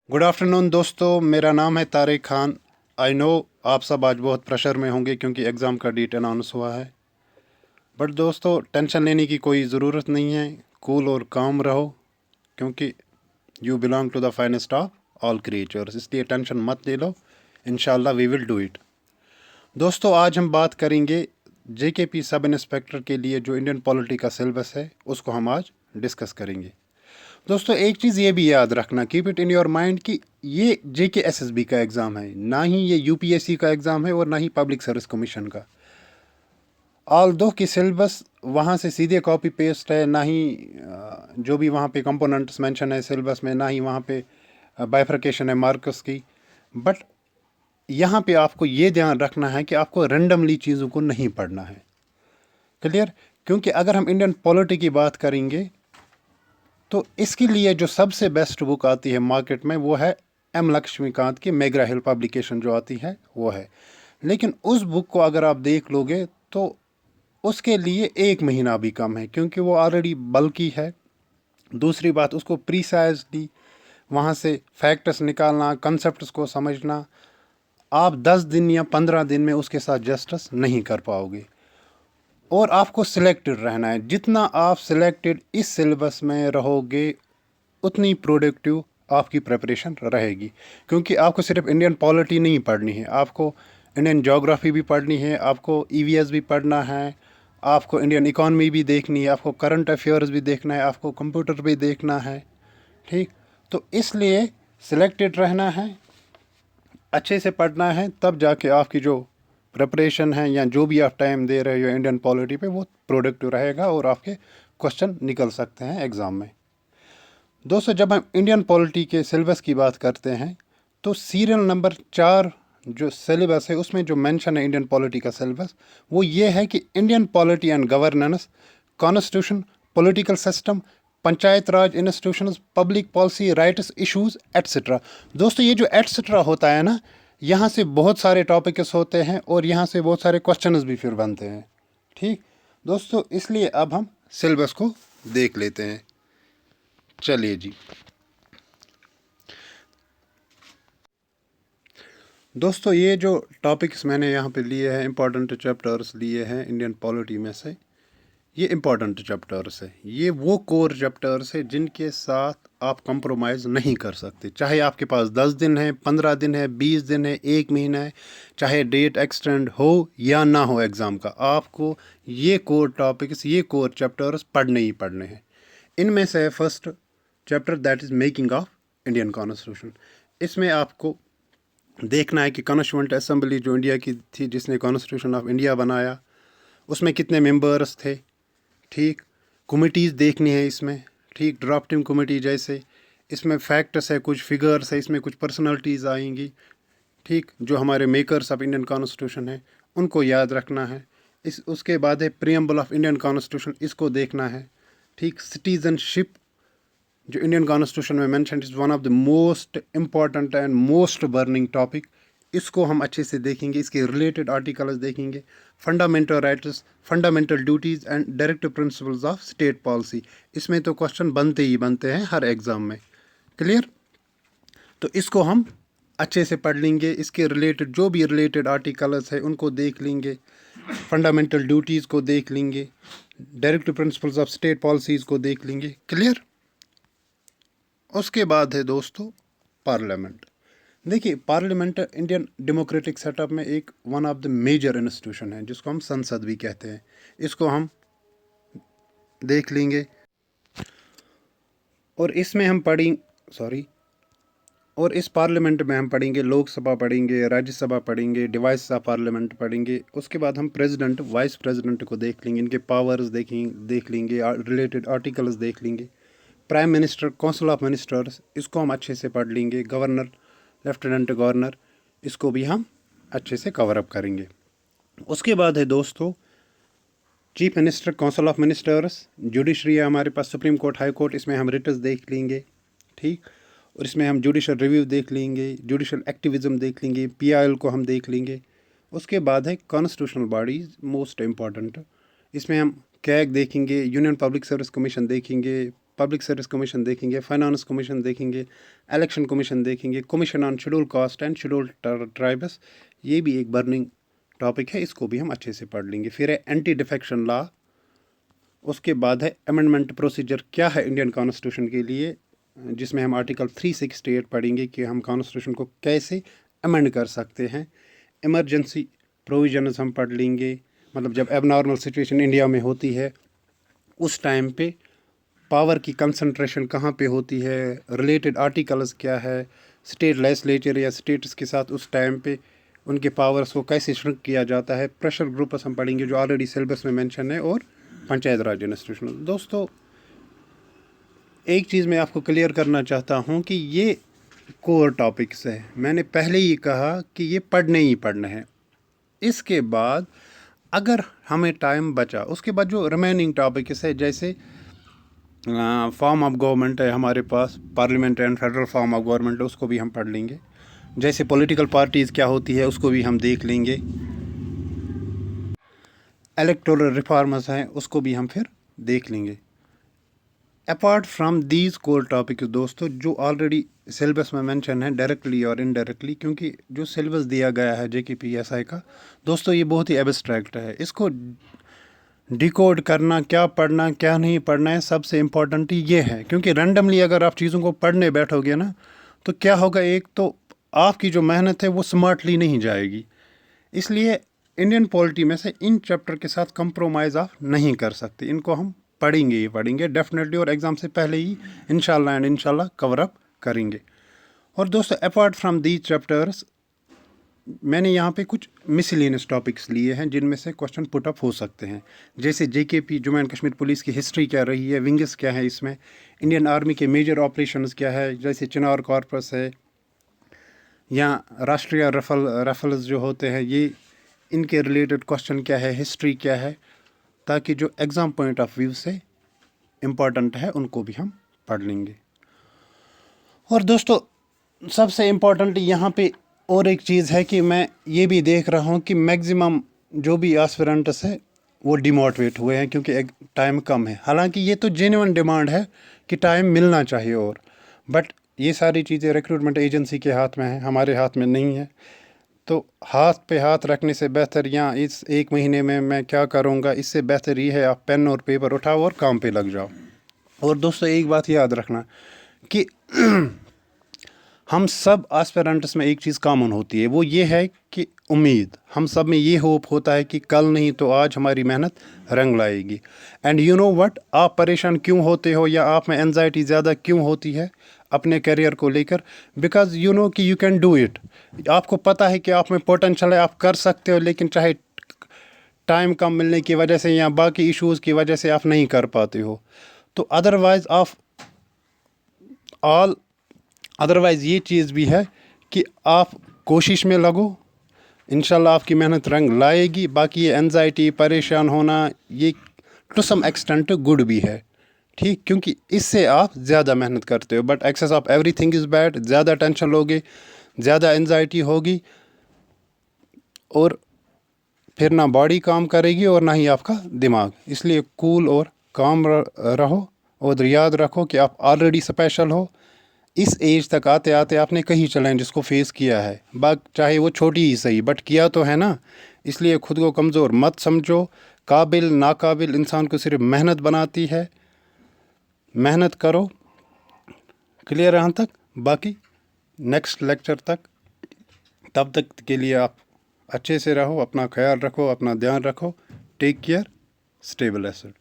Good afternoon दोस्तों, मेरा नाम है तारिक खान। आई नो आप सब आज बहुत प्रेशर में होंगे क्योंकि एग्ज़ाम का डेट अनाउंस हुआ है। बट दोस्तों, टेंशन लेने की कोई ज़रूरत नहीं है। कूल और काम रहो क्योंकि you belong to the finest of all creatures, इसलिए टेंशन मत ले लो। इंशाल्लाह वी विल डू इट। दोस्तों, आज हम बात करेंगे जेकेपी सब इंस्पेक्टर के लिए जो इंडियन पॉलिटी का सिलेबस है उसको हम आज डिस्कस करेंगे। दोस्तों, एक चीज़ ये भी याद रखना, keep it in your mind कि ये जेकेएसएसबी का एग्ज़ाम है, ना ही ये यूपीएससी का एग्ज़ाम है और ना ही पब्लिक सर्विस कमीशन का। ऑल दो की सिलेबस वहाँ से सीधे कॉपी पेस्ट है, ना ही जो भी वहाँ पे कंपोनेंट्स मेंशन है सिलेबस में, ना ही वहाँ पे बाइफर्केशन है मार्क्स की। बट यहाँ पे आपको ये ध्यान रखना है कि आपको रेंडमली चीज़ों को नहीं पढ़ना है। क्लियर? क्योंकि अगर हम इंडियन पॉलिटी की बात करेंगे तो इसके लिए जो सबसे बेस्ट बुक आती है मार्केट में वो है एम लक्ष्मीकांत की मैग्रा हिल पब्लिकेशन जो आती है वो है। लेकिन उस बुक को अगर आप देख लोगे तो उसके लिए 1 महीना भी कम है क्योंकि वो ऑलरेडी बल्कि है। दूसरी बात, उसको प्रीसाइजली वहाँ से फैक्ट्स निकालना, कंसेप्ट्स को समझना, आप 10 दिन या 15 दिन में उसके साथ जस्टिस नहीं कर पाओगे। और आपको सिलेक्टेड रहना है। जितना आप सिलेक्टेड इस सिलेबस में रहोगे उतनी प्रोडक्टिव आपकी प्रिपरेशन रहेगी। क्योंकि आपको सिर्फ इंडियन पॉलिटी नहीं पढ़नी है, आपको इंडियन ज्योग्राफी भी पढ़नी है, आपको ईवीएस भी पढ़ना है, आपको इंडियन इकॉनमी भी देखनी है, आपको करंट अफेयर्स भी देखना है, आपको कंप्यूटर भी देखना है। ठीक, तो इसलिए सिलेक्टेड रहना है, अच्छे से पढ़ना है, तब जाके आपकी जो प्रिपरेशन है या जो भी आप टाइम दे रहे हो इंडियन पॉलिटी पे वो प्रोडक्टिव रहेगा और आपके क्वेश्चन निकल सकते हैं एग्ज़ाम में। दोस्तों, जब हम इंडियन पॉलिटी के सिलेबस की बात करते हैं तो सीरियल नंबर 4 जो सिलेबस है उसमें जो मेंशन है इंडियन पॉलिटी का सिलेबस वो ये है कि Indian polity and governance, constitution, political system, panchayat Raj institutions, public policy, rights, issues etcetera. दोस्तों, ये जो एट्सेट्रा होता है ना, यहाँ से बहुत सारे टॉपिक्स होते हैं और यहाँ से बहुत सारे क्वेश्चंस भी फिर बनते हैं। ठीक दोस्तों, इसलिए अब हम सिलेबस को देख लेते हैं। चलिए जी दोस्तों, ये जो टॉपिक्स मैंने यहाँ पे लिए हैं, इम्पॉर्टेंट चैप्टर्स लिए हैं इंडियन पॉलिटी में से, ये इम्पॉर्टेंट चैप्टर्स है। ये वो कोर चैप्टर्स है जिनके साथ आप कंप्रोमाइज़ नहीं कर सकते। चाहे आपके पास 10 दिन है, 15 दिन है, 20 दिन है, 1 महीना है, चाहे डेट एक्सटेंड हो या ना हो एग्ज़ाम का, आपको ये कोर टॉपिक्स, ये कोर चैप्टर्स पढ़ने ही पढ़ने हैं। इनमें से first chapter that is making of Indian constitution. इसमें आपको देखना है कि कॉन्स्टिट्यूंट असेंबली जो इंडिया की थी, जिसने कॉन्स्टिट्यूशन ऑफ इंडिया बनाया, उसमें कितने मेंबर्स थे। ठीक, कमिटीज़ देखनी है इसमें। ठीक, ड्राफ्टिंग कमेटी जैसे, इसमें फैक्ट्स है, कुछ फिगर्स है, इसमें कुछ पर्सनालिटीज़ आएंगी। ठीक, जो हमारे मेकर्स ऑफ इंडियन कॉन्स्टिट्यूशन है उनको याद रखना है। इस उसके बाद है प्रियम्बल ऑफ इंडियन कॉन्स्टिट्यूशन, इसको देखना है। ठीक, सिटीजनशिप जो इंडियन कॉन्स्टिट्यूशन में mention is one of the most important and most burning topic, इसको हम अच्छे से देखेंगे, इसके रिलेटेड आर्टिकल्स देखेंगे। Fundamental rights, fundamental duties and directive principles of state policy, इसमें तो क्वेश्चन बनते ही बनते हैं हर एग्ज़ाम में। क्लियर? तो इसको हम अच्छे से पढ़ लेंगे, इसके रिलेटेड जो भी रिलेटेड आर्टिकल्स है उनको देख लेंगे, फंडामेंटल ड्यूटीज़ को देख लेंगे, directive principles of state policies को देख लेंगे। क्लियर? उसके बाद है दोस्तों पार्लियामेंट। देखिए, पार्लियामेंट इंडियन डेमोक्रेटिक सेटअप में एक one of the major institution है जिसको हम संसद भी कहते हैं। इसको हम देख लेंगे और इसमें हम पढ़ेंगे, सॉरी, और इस पार्लियामेंट में हम पढ़ेंगे लोकसभा पढ़ेंगे, राज्यसभा पढ़ेंगे, डिवाइस ऑफ पार्लियामेंट पढ़ेंगे। उसके बाद हम प्रेसिडेंट, वाइस प्रेसिडेंट को देख लेंगे, इनके पावर्स देख लेंगे, रिलेटेड आर्टिकल्स देख लेंगे। Prime minister, council of ministers, इसको हम अच्छे से पढ़ लेंगे। गवर्नर, लेफ्टिनेंट गवर्नर, इसको भी हम अच्छे से कवर अप करेंगे। उसके बाद है दोस्तों chief minister, council of ministers, judiciary है हमारे पास, सुप्रीम कोर्ट, हाई कोर्ट, इसमें हम रिट्स देख लेंगे। ठीक, और इसमें हम जुडिशल रिव्यू देख लेंगे, जुडिशल एक्टिविज़म देख लेंगे, पीआईएल को हम देख लेंगे। उसके बाद है कॉन्स्टिट्यूशनल बॉडीज़, मोस्ट इम्पॉर्टेंट, इसमें हम कैग देखेंगे, यूनियन पब्लिक सर्विस कमीशन देखेंगे, पब्लिक सर्विस कमीशन देखेंगे, फाइनेंस कमीशन देखेंगे, इलेक्शन कमीशन देखेंगे, commission on schedule caste and schedule tribes, ये भी एक बर्निंग टॉपिक है, इसको भी हम अच्छे से पढ़ लेंगे। फिर है एंटी डिफेक्शन लॉ, उसके बाद है अमेंडमेंट प्रोसीजर क्या है इंडियन कॉन्स्टिट्यूशन के लिए, जिसमें हम आर्टिकल 368 पढ़ेंगे कि हम कॉन्स्टिट्यूशन को कैसे अमेंड कर सकते हैं। इमरजेंसी प्रोविजंस हम पढ़ लेंगे, मतलब जब एबनॉर्मल सिचुएशन इंडिया में होती है उस टाइम पे पावर की कंसंट्रेशन कहाँ पे होती है, रिलेटेड आर्टिकल्स क्या है, स्टेट लेजिस्लेचर या स्टेट्स के साथ उस टाइम पे उनके पावर्स को कैसे श्रिंक किया जाता है। प्रेशर ग्रुप्स हम पढ़ेंगे जो ऑलरेडी सिलेबस में मेंशन है, और पंचायत राज इंस्टीट्यूशन। दोस्तों एक चीज़ मैं आपको क्लियर करना चाहता हूँ कि ये कोर टॉपिक्स है, मैंने पहले ही कहा कि ये पढ़ने ही पढ़ने हैं। इसके बाद अगर हमें टाइम बचा उसके बाद जो रिमेनिंग टॉपिक्स है, जैसे फॉर्म ऑफ गवर्नमेंट है हमारे पास, parliament and federal form of government, उसको भी हम पढ़ लेंगे। जैसे पॉलिटिकल पार्टीज़ क्या होती है उसको भी हम देख लेंगे। इलेक्टोरल रिफॉर्म्स हैं उसको भी हम फिर देख लेंगे। Apart from these core topics दोस्तों, जो ऑलरेडी सिलेबस में मेंशन है डायरेक्टली और इनडायरेक्टली, क्योंकि जो सिलेबस दिया गया है JKPSI का दोस्तों ये बहुत ही एब्स्ट्रैक्ट है, इसको डिकोड करना, क्या पढ़ना क्या नहीं पढ़ना है, सबसे इम्पोर्टेंट ये है। क्योंकि रैंडमली अगर आप चीज़ों को पढ़ने बैठोगे ना तो क्या होगा, एक तो आपकी जो मेहनत है वो स्मार्टली नहीं जाएगी। इसलिए इंडियन पॉलिटी में से इन चैप्टर के साथ कंप्रोमाइज़ आप नहीं कर सकते, इनको हम पढ़ेंगे ही पढ़ेंगे डेफिनेटली, और एग्ज़ाम से पहले ही इंशाल्लाह कवर अप करेंगे। और दोस्तों अपार्ट फ्रॉम दीज चैप्टर्स मैंने यहाँ पे कुछ मिसलेनियस टॉपिक्स लिए हैं जिनमें से क्वेश्चन पुट अप हो सकते हैं। जैसे JKP Jammu and Kashmir police की हिस्ट्री क्या रही है, विंग्स क्या है इसमें, इंडियन आर्मी के मेजर ऑपरेशंस क्या है, जैसे चिनार कॉर्पस है या राष्ट्रीय रफल्स जो होते हैं, ये इनके रिलेटेड क्वेश्चन क्या है, हिस्ट्री क्या है, ताकि जो एग्ज़ाम पॉइंट ऑफ व्यू से इम्पॉर्टेंट है उनको भी हम पढ़ लेंगे। और दोस्तों सबसे इम्पॉर्टेंट यहाँ पे और एक चीज़ है कि मैं ये भी देख रहा हूँ कि मैक्सिमम जो भी एस्पिरेंट्स है वो डिमोटिवेट हुए हैं क्योंकि एक टाइम कम है। हालांकि ये तो जेन्युइन डिमांड है कि टाइम मिलना चाहिए, और बट ये सारी चीज़ें रिक्रूटमेंट एजेंसी के हाथ में है, हमारे हाथ में नहीं है। तो हाथ पे हाथ रखने से बेहतर, या इस एक महीने में मैं क्या करूँगा, इससे बेहतर ये है आप पेन और पेपर उठाओ और काम पे लग जाओ। और दोस्तों एक बात याद रखना कि हम सब एस्पिरेंट्स में एक चीज़ कॉमन होती है, वो ये है कि उम्मीद, हम सब में ये होप होता है कि कल नहीं तो आज हमारी मेहनत रंग लाएगी। एंड यू नो व्हाट, आप परेशान क्यों होते हो या आप में एंजाइटी ज़्यादा क्यों होती है अपने करियर को लेकर? बिकॉज यू नो कि यू कैन डू इट, आपको पता है कि आप में पोटेंशियल है, आप कर सकते हो, लेकिन चाहे टाइम कम मिलने की वजह से या बाकी इश्यूज़ की वजह से आप नहीं कर पाते हो। तो अदरवाइज़ ये चीज़ भी है कि आप कोशिश में लगो, इंशाल्लाह आपकी मेहनत रंग लाएगी। बाकी ये एंजाइटी, परेशान होना, ये टू सम एक्सटेंट गुड भी है, ठीक, क्योंकि इससे आप ज़्यादा मेहनत करते हो। But excess of everything is bad, ज़्यादा टेंशन लोगे, ज़्यादा एंजाइटी होगी, और फिर ना बॉडी काम करेगी और ना ही आपका दिमाग। इसलिए कूल और काम रहो, और याद रखो कि आप ऑलरेडी स्पेशल हो। इस एज तक आते आते आपने कई चैलेंजेस को फेस किया है, चाहे वो छोटी ही सही, बट किया तो है ना। इसलिए खुद को कमज़ोर मत समझो, काबिल नाकाबिल इंसान को सिर्फ मेहनत बनाती है। मेहनत करो। क्लियर यहाँ तक? बाकी नेक्स्ट लेक्चर तक, तब तक के लिए आप अच्छे से रहो, अपना ख्याल रखो, अपना ध्यान रखो। Take care, stay blessed.